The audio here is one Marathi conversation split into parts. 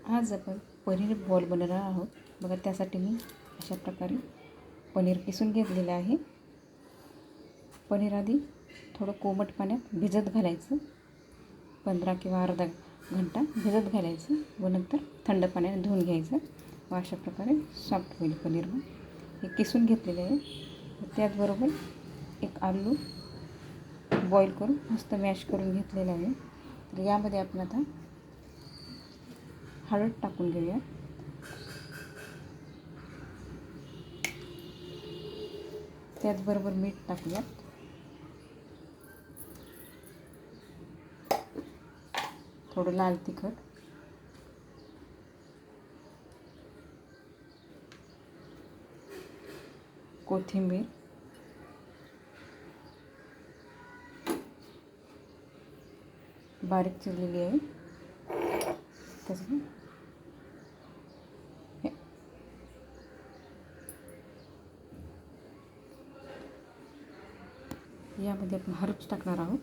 आज आपण पनीर बॉल बनवणार आहोत. बघा, त्यासाठी मी अशा प्रकारे पनीर किसून घेतलेलं आहे. पनीर आधी थोडं कोमट पाण्यात भिजत घालायचं, 15 किंवा अर्धा घंटा भिजत घालायचं व नंतर थंड पाण्याने धुवून घ्यायचं व अशा प्रकारे सॉफ्ट होईल पनीर. मग हे किसून घेतलेले आहे. त्याचबरोबर एक आलू बॉईल करून मस्त मॅश करून घेतलेलं आहे. तर यामध्ये आपण आता हळद टाकून घेऊया. त्याचबरोबर मीठ टाकूया. थोडं लाल तिखट, कोथिंबीर, बारीक चिरलेली आहे. त्याच्यात यामध्ये आपण हळद टाकणार आहोत.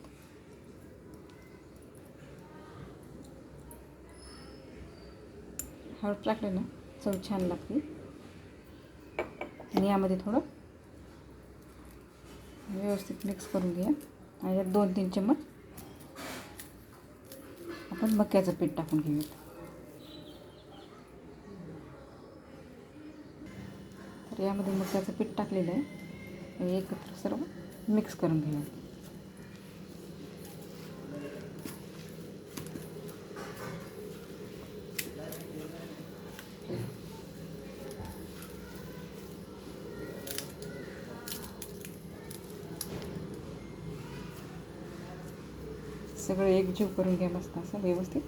हळद टाकले ना चव छान लागते. आणि यामध्ये थोडं व्यवस्थित मिक्स करून घ्या. आणि यात 2-3 चम्मच आपण मक्याचं पीठ टाकून घेऊयात. तर यामध्ये मक्याचं पीठ टाकलेलं आहे. एकत्र सर्व मिक्स करून घेऊया. सगळं एकजीव करून घ्या मस्त असं व्यवस्थित.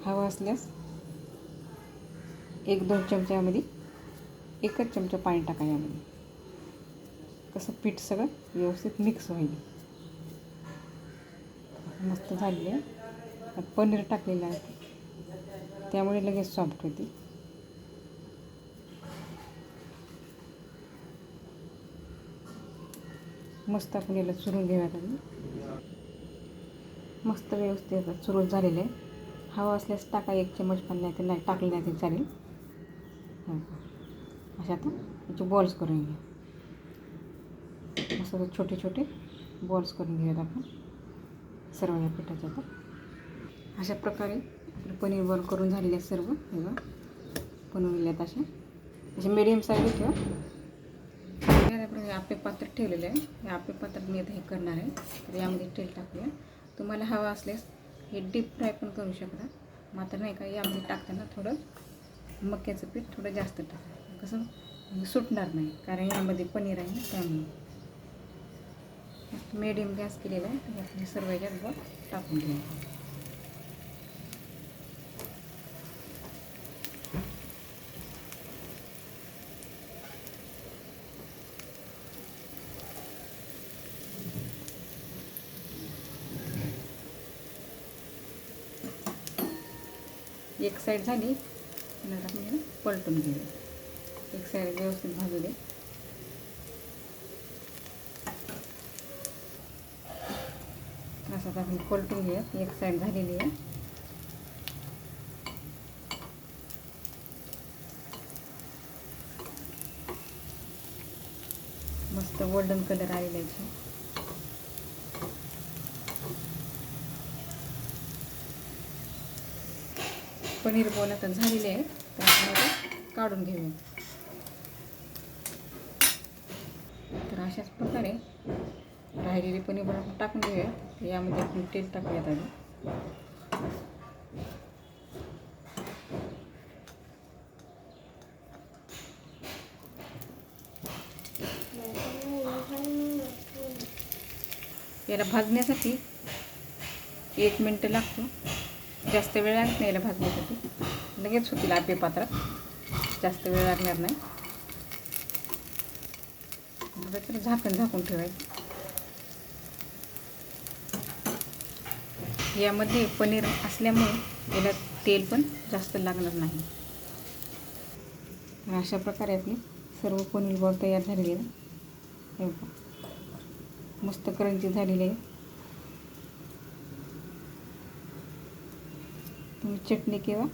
हवं असल्यास 1-2 चमच्यामध्ये 1च चमचा पाणी टाका. यामध्ये कसं पीठ सगळं व्यवस्थित मिक्स होईल. मस्त झालेलं आहे. पनीर टाकलेलं आहे त्यामुळे लगेच सॉफ्ट होते. मस्त आपण याला चुरून घेऊयात. मस्त व्यवस्थित चुरून झालेलं आहे. हवं असल्यास टाका 1 चमच, पण नाही टाकलं नाही ते चालेल. अशा आता याचे बॉल्स करून घ्या. मस्त छोटे छोटे बॉल्स करून घेऊयात आपण सर्व या पिठाच्या. आता अशा प्रकारे आपले पनीर बॉल करून झालेले आहेत सर्व. हे बघा बनवलेले आहेत असे मीडियम साईज ठेवा. आपले पात्र ठेवलेले आहे. या आपल्या पात्रात मी आता हे करणार आहे. तर यामध्ये तेल टाकूया. तुम्हाला हवा असल्यास हे डीप फ्राय पण करू शकता. मात्र नाही का, यामध्ये टाकताना थोडं मक्याचं पीठ थोडं जास्त टाका, कसं सुटणार नाही, कारण यामध्ये पनीर आहे ना. त्यामुळे मीडियम गॅस केलेला आहे. हे सर्व याच्यात बॉल टाकून घ्या. एक साईड झाली नंतर आपण पलटून घेऊया. एक साईड व्यवस्थित भाजू दे. असं आपण पलटून घेऊया. एक साईड झालेली आहे. मस्त गोल्डन कलर आलेला आहे. पनीर बॉल आता झालेले आहे. तर आपण काढून घेऊया. तर अशाच प्रकारे राहिलेली पनीर बॉल आपण टाकून घेऊया. यामध्ये आपण तेल टाकूयात आधी. याला भाजण्यासाठी 1 मिनिट लागतो. जास्त वेळ लागत नाही याला भाजण्यासाठी. लगेच होतील आपल्या पात्रात, जास्त वेळ लागणार नाही. तर झाकून ठेवायचं. यामध्ये पनीर असल्यामुळे याला तेल पण जास्त लागणार नाही. अशा प्रकारे आपली सर्व पनीर बॉल तयार झालेले आहे. मस्त क्रंची झालेली आहे. तुम्ही चटणी किंवा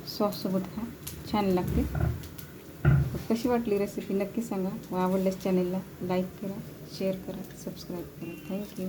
सॉससोबत खा, छान लागते. कशी वाटली रेसिपी नक्की सांगा. व आवडल्यास चॅनलला लाईक करा, शेअर करा, सबस्क्राईब करा. थँक्यू.